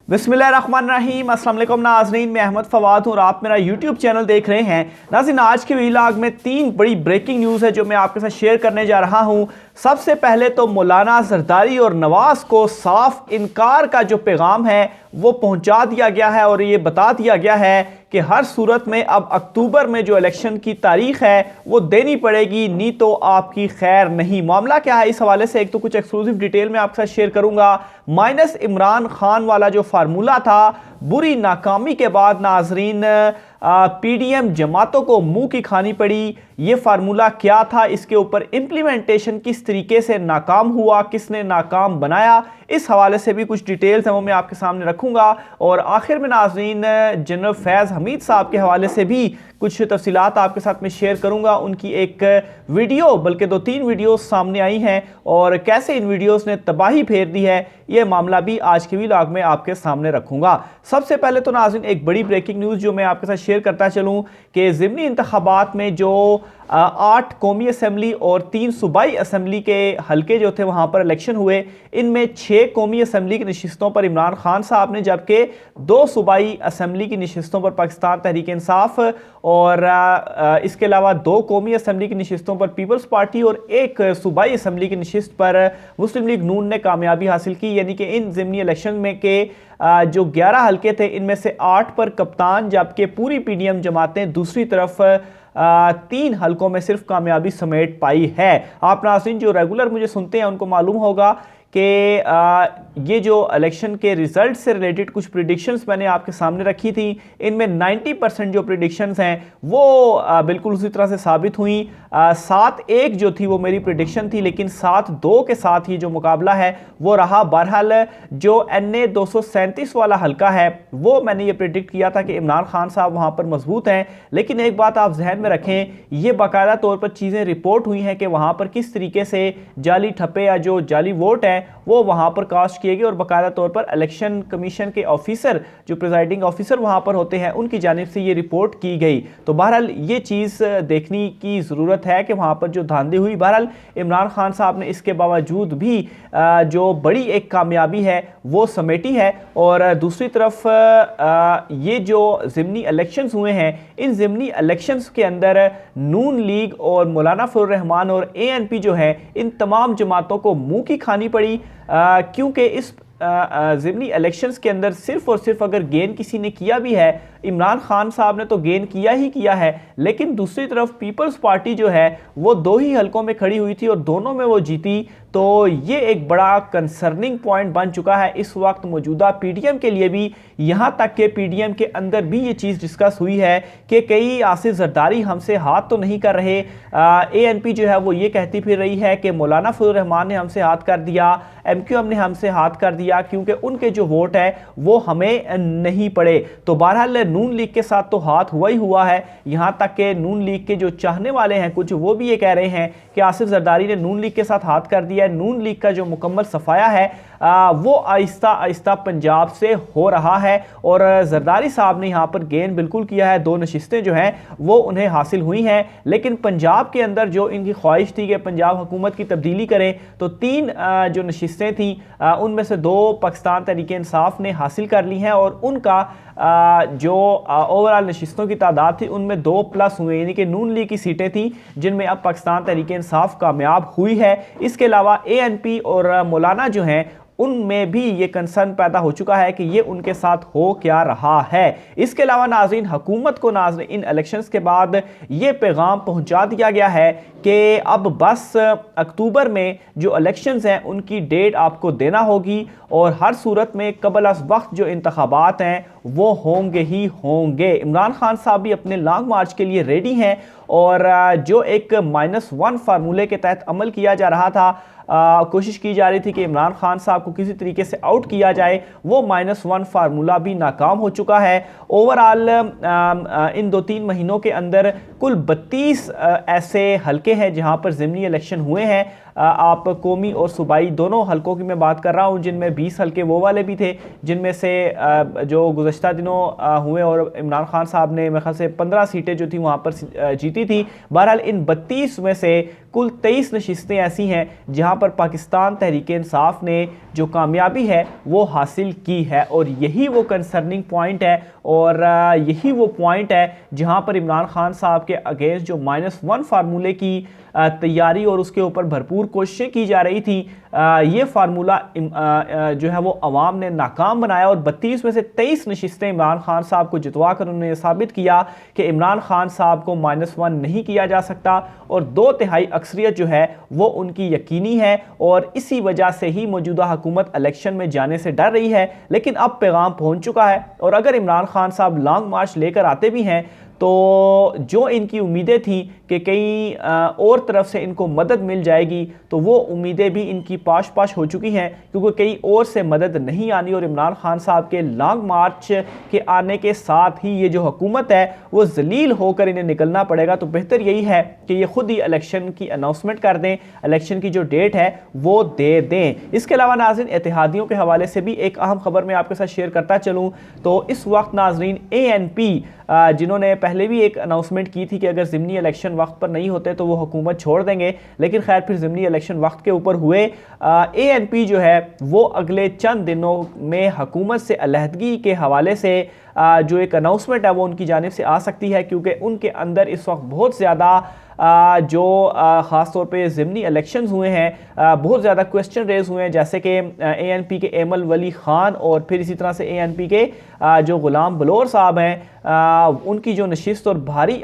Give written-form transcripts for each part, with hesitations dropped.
बिस्मिल्लाहिर्रहमानिर्रहीम। अस्सलाम वालेकुम नाज़रीन, मैं अहमद फवाद हूँ और आप मेरा यूट्यूब चैनल देख रहे हैं। नाज़रीन, आज के व्लॉग में 3 बड़ी ब्रेकिंग न्यूज़ है जो मैं आपके साथ शेयर करने जा रहा हूँ। सबसे पहले तो मौलाना जरदारी और नवाज़ को साफ इनकार का जो पैगाम है वो पहुँचा दिया गया है और ये बता दिया गया है कि हर सूरत में अब अक्टूबर में जो इलेक्शन की तारीख है वो देनी पड़ेगी, नहीं तो आपकी खैर नहीं। मामला क्या है, इस हवाले से एक तो कुछ एक्सक्लूसिव डिटेल में आपके साथ शेयर करूंगा। माइनस इमरान खान वाला जो फार्मूला था, बुरी नाकामी के बाद नाजरीन पीडीएम जमातों को मुंह की खानी पड़ी। ये फार्मूला क्या था, इसके ऊपर इम्प्लीमेंटेशन किस तरीके से नाकाम हुआ, किसने नाकाम बनाया, इस हवाले से भी कुछ डिटेल्स हैं वो मैं आपके सामने रखूंगा। और आखिर में नाजरीन जनरल फैज़ हमीद साहब के हवाले से भी कुछ तफसीलात आपके साथ में शेयर करूंगा। उनकी एक वीडियो, बल्कि 2-3 वीडियोस सामने आई हैं और कैसे इन वीडियोस ने तबाही फेर दी है, ये मामला भी आज के व्लॉग में आपके सामने रखूंगा। सबसे पहले तो नाज़रीन एक बड़ी ब्रेकिंग न्यूज़ जो मैं आपके साथ शेयर करता चलूं कि ज़िमनी इंतखाबात में जो 8 कौमी असम्बली और 3 सूबाई असम्बली के हलके जो थे वहाँ पर इलेक्शन हुए। इनमें 6 कौमी असम्बली की नशिस्तों पर इमरान खान साहब ने, जबकि 2 सूबाई असम्बली की नशिस्तों पर पाकिस्तान तहरीक इंसाफ और इसके अलावा 2 कौमी असम्बली की नशिस्तों पर पीपल्स पार्टी और 1 सूबाई असम्बली की नशिस्त पर मुस्लिम लीग नून ने कामयाबी हासिल की। यानी कि इन ज़िमनी इलेक्शन में के जो 11 हलके थे इनमें से 8 पर कप्तान, जबकि पूरी पीडीएम जमातें दूसरी तरफ 3 हलकों में सिर्फ कामयाबी समेट पाई है। आप नाज़रीन जो रेगुलर मुझे सुनते हैं उनको मालूम होगा कि ये जो इलेक्शन के रिजल्ट से रिलेटेड कुछ प्रिडिक्शंस मैंने आपके सामने रखी थी, इनमें 90% जो प्रिडिक्शंस हैं वो बिल्कुल उसी तरह से साबित हुई। 7-1 जो थी वो मेरी प्रिडिक्शन थी, लेकिन 7-2 के साथ ही जो मुकाबला है वो रहा। बहरहाल जो NA 237 वाला हल्का है वो मैंने ये प्रिडिक्ट किया था कि इमरान खान साहब वहाँ पर मजबूत हैं, लेकिन एक बात आप जहन में रखें, ये बाकायदा तौर पर चीज़ें रिपोर्ट हुई हैं कि वहाँ पर किस तरीके से जाली ठप्पे या जो जाली वोट है वो वहां पर कास्ट किए गए और बाकायदा तौर पर इलेक्शन कमीशन के ऑफिसर, जो प्रिजाइडिंग ऑफिसर वहां पर होते हैं, उनकी जानिब से ये रिपोर्ट की गई। तो बहरहाल ये चीज़ देखने की ज़रूरत है कि वहां पर जो धांधली हुई। बहरहाल इमरान खान साहब ने इसके बावजूद भी जो बड़ी एक कामयाबी है वो समेटी है। और दूसरी तरफ ये जो ज़िमनी इलेक्शंस हुए हैं, इन ज़िमनी इलेक्शंस के अंदर नून लीग और मौलाना फजल रहमान और ANP जो है, इन तमाम जमातों को मुंह की खानी पड़ी, क्योंकि इस ज़िमनी इलेक्शंस के अंदर सिर्फ और सिर्फ अगर गेन किसी ने किया भी है, इमरान खान साहब ने तो गेन किया ही किया है, लेकिन दूसरी तरफ पीपल्स पार्टी जो है वो 2 ही हलकों में खड़ी हुई थी और दोनों में वो जीती। तो ये एक बड़ा कंसर्निंग पॉइंट बन चुका है इस वक्त मौजूदा पीडीएम के लिए भी। यहाँ तक कि पीडीएम के अंदर भी ये चीज़ डिस्कस हुई है कि कई आसिफ जरदारी हमसे हाथ तो नहीं कर रहे। ANP जो है वो ये कहती फिर रही है कि मौलाना फजल रहमान ने हमसे हाथ कर दिया, MQM ने हमसे हाथ कर दिया, क्योंकि उनके जो वोट है वो हमें नहीं पड़े। तो बहरहाल नून लीग के साथ तो हाथ हुआ ही हुआ है। यहाँ तक कि नून लीग के जो चाहने वाले हैं कुछ, वो भी ये कह रहे हैं कि आसिफ जरदारी ने नून लीग के साथ हाथ कर दिया है। नून लीग का जो मुकम्मल सफाया है वो आहिस्ता आहिस्ता पंजाब से हो रहा है और जरदारी साहब ने यहाँ पर गेन बिल्कुल किया है। 2 नशिस्तें जो हैं वो उन्हें हासिल हुई हैं, लेकिन पंजाब के अंदर जो इनकी ख्वाहिश थी कि पंजाब हुकूमत की तब्दीली करें, तो 3 जो नशिस्तें थी उनमें से 2 पाकिस्तान तहरीक इंसाफ ने हासिल कर ली हैं और उनका जो ओवरऑल नशिस्तों की तादाद थी उनमें 2+ हुए, यानी कि नून लीग की सीटें थी जिनमें अब पाकिस्तान तहरीक इंसाफ कामयाब हुई है। इसके अलावा ANP और मौलाना जो हैं उनमें भी ये कंसर्न पैदा हो चुका है कि ये उनके साथ हो क्या रहा है। इसके अलावा नाज़रीन हुकूमत को नाज़रीन इन इलेक्शंस के बाद ये पैगाम पहुंचा दिया गया है कि अब बस अक्टूबर में जो इलेक्शंस हैं उनकी डेट आपको देना होगी और हर सूरत में कबल अज़ वक्त जो इंतखाबात हैं वो होंगे ही होंगे। इमरान खान साहब भी अपने लॉन्ग मार्च के लिए रेडी हैं और जो एक -1 फार्मूले के तहत अमल किया जा रहा था, कोशिश की जा रही थी कि इमरान खान साहब को किसी तरीके से आउट किया जाए, वो -1 फार्मूला भी नाकाम हो चुका है। ओवरऑल इन 2-3 महीनों के अंदर कुल 32 ऐसे हलके हैं जहां पर ज़िमनी इलेक्शन हुए हैं। आप कौमी और सूबाई दोनों हलकों की मैं बात कर रहा हूँ, जिनमें 20 हलके वो वाले भी थे जिनमें से जो गुज़श्ता दिनों हुए और इमरान खान साहब ने मेरे ख्याल से 15 सीटें जो थी वहाँ पर जीती थी। बहरहाल इन 32 में से कुल 23 नशिस्तें ऐसी हैं जहाँ पर पाकिस्तान तहरीक इंसाफ ने जो कामयाबी है वो हासिल की है, और यही वो कंसर्निंग पॉइंट है और यही वो पॉइंट है जहाँ पर इमरान खान साहब के अगेंस्ट जो -1 फार्मूले की तैयारी और उसके ऊपर भरपूर कोशिशें की जा रही थी, ये फार्मूला जो है वो अवाम ने नाकाम बनाया और 32 में से 23 नशिस्तें इमरान खान साहब को जितवा कर उन्होंने साबित किया कि इमरान खान साहब को -1 नहीं किया जा सकता और 2/3 अक्सरियत जो है वो उनकी यकीनी है, और इसी वजह से ही मौजूदा हुकूमत इलेक्शन में जाने से डर रही है। लेकिन अब पैगाम पहुंच चुका है, और अगर इमरान खान साहब लॉन्ग मार्च लेकर आते भी हैं तो जो इनकी उम्मीदें थी कि कहीं और तरफ से इनको मदद मिल जाएगी, तो वो उम्मीदें भी इनकी पाश पाश हो चुकी हैं, क्योंकि कहीं और से मदद नहीं आनी और इमरान खान साहब के लॉन्ग मार्च के आने के साथ ही ये जो हुकूमत है वो जलील होकर इन्हें निकलना पड़ेगा। तो बेहतर यही है कि ये खुद ही इलेक्शन की अनाउंसमेंट कर दें, इलेक्शन की जो डेट है वो दे दें। इसके अलावा नाज़रीन, इत्तेहादियों के हवाले से भी एक अहम खबर मैं आपके साथ शेयर करता चलूँ तो इस वक्त नाज़रीन ANP जिन्होंने पहले भी एक अनाउंसमेंट की थी कि अगर ज़िमनी इलेक्शन वक्त पर नहीं होते तो वो हुकूमत छोड़ देंगे, लेकिन खैर फिर ज़िमनी इलेक्शन वक्त के ऊपर हुए। ANP जो है वो अगले चंद दिनों में हुकूमत से अलहदगी के हवाले से जो एक अनाउंसमेंट है वो उनकी जानिब से आ सकती है, क्योंकि उनके अंदर इस वक्त बहुत ज़्यादा जो ख़ास तौर पे ज़िमनी इलेक्शंस हुए हैं, बहुत ज़्यादा क्वेश्चन रेज हुए हैं, जैसे कि ANP के एमल वली ख़ान और फिर इसी तरह से ANP के जो ग़ुलाम बलोर साहब हैं, उनकी जो नशिस्त और भारी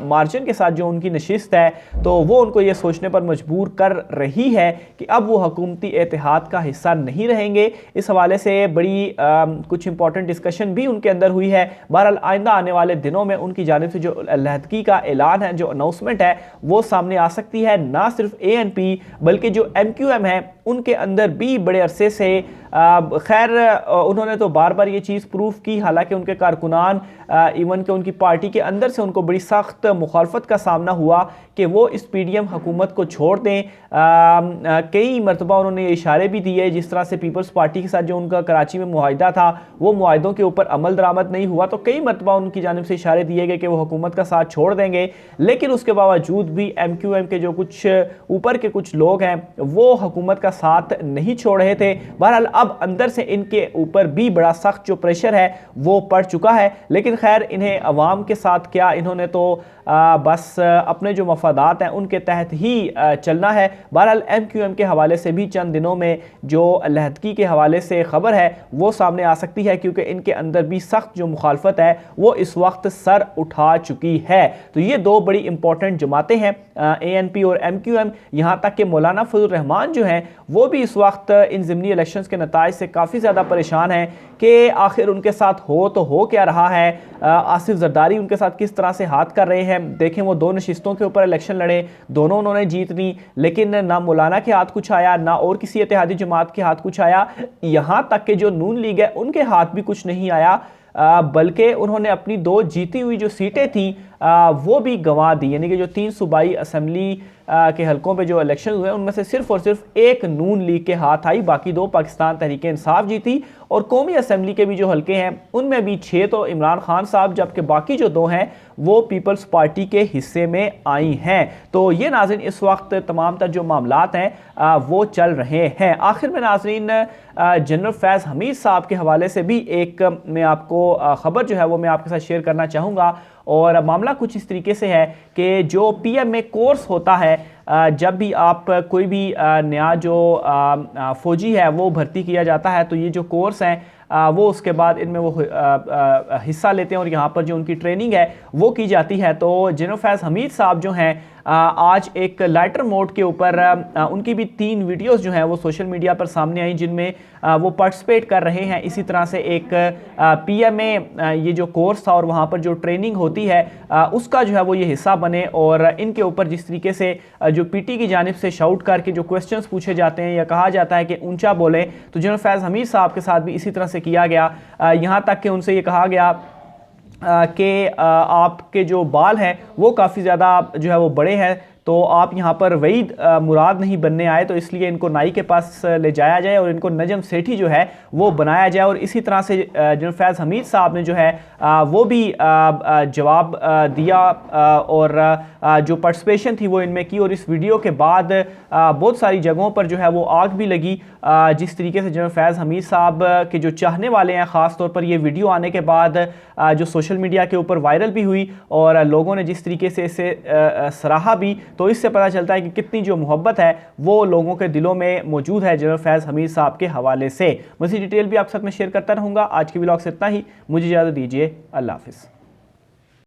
मार्जिन के साथ जो उनकी नशिस्त है, तो वो उनको ये सोचने पर मजबूर कर रही है कि अब वो हुकूमती इत्तेहाद का हिस्सा नहीं रहेंगे। इस हवाले से बड़ी कुछ इंपॉर्टेंट डिस्कशन भी उनके अंदर हुई है। बहरहाल आइंदा आने वाले दिनों में उनकी जानिब से जो अलहदगी का ऐलान है, जो अनाउंसमेंट है, वो सामने आ सकती है। ना सिर्फ ANP बल्कि जो MQM है उनके अंदर भी बड़े अरसे से खैर उन्होंने तो बार बार ये चीज़ प्रूफ की, हालांकि उनके कारकुनान इवन के उनकी पार्टी के अंदर से उनको बड़ी सख्त मुखालफत का सामना हुआ कि वो इस PDM हुकूमत को छोड़ दें। कई मरतबा उन्होंने ये इशारे भी दिए, जिस तरह से पीपल्स पार्टी के साथ जो उनका कराची में मुआहिदा था वो मुआहिदों के ऊपर अमल दरामद नहीं हुआ, तो कई मरतबा उनकी जानिब से इशारे दिए गए कि वो हुकूमत का साथ छोड़ देंगे। लेकिन उसके बावजूद भी MQM के जो कुछ ऊपर के कुछ लोग हैं वो हुकूमत का साथ नहीं छोड़ रहे थे। बहरहाल अब अंदर से इनके ऊपर भी बड़ा सख्त जो प्रेशर है वो पड़ चुका है, लेकिन खैर इन्हें अवाम के साथ क्या, इन्होंने तो बस अपने जो मफादात हैं उनके तहत ही चलना है। बहरहाल MQM के हवाले से भी चंद दिनों में जो अलहदगी के हवाले से खबर है वो सामने आ सकती है, क्योंकि इनके अंदर भी सख्त जो मुखालफत है वो इस वक्त सर उठा चुकी है। तो ये दो बड़ी इंपॉर्टेंट जमातें हैं ANP और MQM। यहाँ तक कि मौलाना फजल रहमान जो हैं वो भी इस वक्त इन ज़िमनी इलेक्शंस के नताइज से काफ़ी ज़्यादा परेशान हैं कि आखिर उनके साथ हो क्या रहा है। आसिफ जरदारी उनके साथ किस तरह से हाथ कर रहे हैं। देखें, वो 2 नशिस्तों के ऊपर इलेक्शन लड़े, दोनों उन्होंने जीत ली, लेकिन ना मौलाना के हाथ कुछ आया ना और किसी इत्तेहादी जमात के हाथ कुछ आया। यहाँ तक कि जो नून लीग है उनके हाथ भी कुछ नहीं आया, बल्कि उन्होंने अपनी 2 जीती हुई जो सीटें थी वो भी गंवा दी। यानी कि जो 3 सूबाई असम्बली के हलकों पे जो इलेक्शन हुए उनमें से सिर्फ और सिर्फ 1 नून लीग के हाथ आई, बाकी 2 पाकिस्तान तहरीक इंसाफ जीती। और कौमी असम्बली के भी जो हलके हैं उनमें भी 6 तो इमरान खान साहब, जबकि बाकी जो 2 हैं वो पीपल्स पार्टी के हिस्से में आई हैं। तो ये नाज़रीन इस वक्त तमाम तर जो मामलात हैं वो चल रहे हैं। आखिर में नाज़रीन जनरल फैज़ हमीद साहब के हवाले से भी एक मैं आपको ख़बर जो है वो मैं आपके साथ शेयर करना चाहूँगा। और मामला कुछ इस तरीके से है कि जो PMA कोर्स होता है, जब भी आप कोई भी नया जो फ़ौजी है वो भर्ती किया जाता है, तो ये जो कोर्स हैं वो उसके बाद इनमें वो हिस्सा लेते हैं और यहाँ पर जो उनकी ट्रेनिंग है वो की जाती है। तो जनरल फैज़ हमीद साहब जो हैं आज एक लाइटर मोड के ऊपर उनकी भी 3 वीडियोस जो हैं वो सोशल मीडिया पर सामने आई, जिनमें वो पार्टिसिपेट कर रहे हैं। इसी तरह से एक PMA ये जो कोर्स था और वहाँ पर जो ट्रेनिंग होती है उसका जो है वो ये हिस्सा बने, और इनके ऊपर जिस तरीके से जो PT की जानिब से शाउट करके जो क्वेश्चंस पूछे जाते हैं या कहा जाता है कि ऊंचा बोलें, तो जनरल फैज़ हमीद साहब के साथ भी इसी तरह से किया गया। यहाँ तक कि उनसे ये कहा गया कि आपके जो बाल हैं वो काफ़ी ज़्यादा जो है वो बड़े हैं, तो आप यहाँ पर वहीद मुराद नहीं बनने आए, तो इसलिए इनको नाई के पास ले जाया जाए और इनको नजम सेठी जो है वो बनाया जाए। और इसी तरह से जनरल फैज़ हमीद साहब ने जो है वो भी जवाब दिया और जो पार्टिसिपेशन थी वो इनमें की। और इस वीडियो के बाद बहुत सारी जगहों पर जो है वो आग भी लगी। जिस तरीके से जनरल फैज़ हमीद साहब के जो चाहने वाले हैं, ख़ास तौर पर ये वीडियो आने के बाद जो सोशल मीडिया के ऊपर वायरल भी हुई और लोगों ने जिस तरीके से इसे सराहा भी, तो इससे पता चलता है कि कितनी जो मोहब्बत है वो लोगों के दिलों में मौजूद है जनरल फैज़ हमीद साहब के हवाले से। मज़ीद डिटेल भी आप साथ में शेयर करता रहूँगा। आज की व्लॉग से इतना ही, मुझे इजाज़त दीजिए। अल्लाह हाफ़िज़।